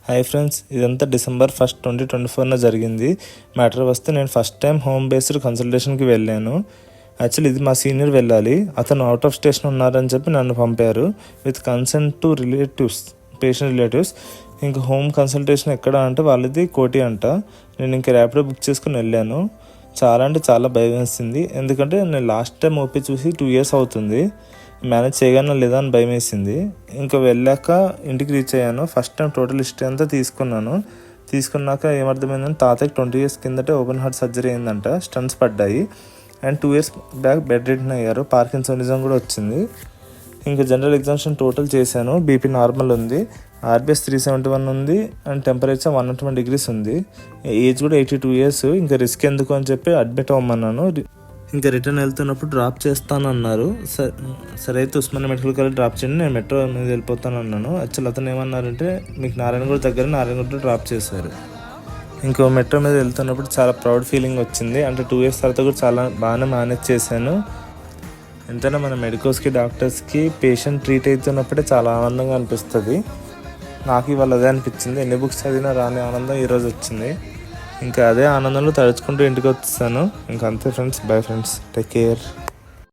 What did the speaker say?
Hi friends, ఇదంతా December 1, 2024 జరిగింది. Matter వస్తే నేను ఫస్ట్ టైం హోమ్ బేస్డ్ కన్సల్టేషన్కి వెళ్ళాను. యాక్చువల్లీ ఇది మా సీనియర్ వెళ్ళాలి, అతను అవుట్ ఆఫ్ స్టేషన్ ఉన్నారని చెప్పి నన్ను పంపారు with consent to relatives, patient relatives. ఇంకా హోమ్ కన్సల్టేషన్ ఎక్కడ అంటే వాళ్ళది కోటి అంట. నేను ఇంకా ర్యాపిడో బుక్ చేసుకుని వెళ్ళాను. చాలా అంటే చాలా భయం వేసింది, ఎందుకంటే నేను లాస్ట్ టైం ఓపీ చూసి 2 years అవుతుంది. మేనేజ్ చేయగానే లేదా అని భయం వేసింది. ఇంకా వెళ్ళాక ఇంటికి రీచ్ అయ్యాను. ఫస్ట్ టైం టోటల్ హిస్టరీ అంతా తీసుకున్నాక ఏమర్థమైందంటే తాతయ్యకి 20 years కిందటే ఓపెన్ హార్ట్ సర్జరీ అయిందంట, స్టంట్స్ పడ్డాయి. And 2 years back bed return అయ్యారు, పార్కిన్సోనిజం కూడా వచ్చింది. ఇంకా జనరల్ ఎగ్జామినేషన్ టోటల్ చేశాను. బీపీ నార్మల్ ఉంది, ఆర్బిఎస్ 371 ఉంది, అండ్ టెంపరేచర్ 101 degrees ఉంది. ఏజ్ కూడా 82 years. ఇంకా రిస్క్ ఎందుకు అని చెప్పి అడ్మిట్ అవ్వమన్నాను. ఇంకా రిటర్న్ వెళ్తున్నప్పుడు డ్రాప్ చేస్తాను అన్నారు. సరే అయితే ఉస్మానియా మెడికల్ కాలేజ్ డ్రాప్ చేయండి, నేను మెట్రో మీద వెళ్ళిపోతాను అన్నాను. యాక్చువల్ అతను ఏమన్నారంటే మీకు నారాయణగూడ దగ్గర నారాయణగూడ డ్రాప్ చేశారు. ఇంకో మెట్రో మీద వెళ్తున్నప్పుడు చాలా ప్రౌడ్ ఫీలింగ్ వచ్చింది. అంటే 2 years తర్వాత కూడా చాలా బాగానే మేనేజ్ చేశాను. ఎంతైనా మన మెడికోస్కి డాక్టర్స్కి పేషెంట్ ట్రీట్ అవుతున్నప్పుడే చాలా ఆనందంగా అనిపిస్తుంది. నాకు ఇవాళ అదే అనిపించింది. ఎన్ని బుక్స్ చదివినా రాని ఆనందం ఈరోజు వచ్చింది. ఇంకా అదే ఆనందంలో తడుచుకుంటూ ఇంటికి వచ్చేసాను. ఇంకా అంతే friends, bye friends, take care.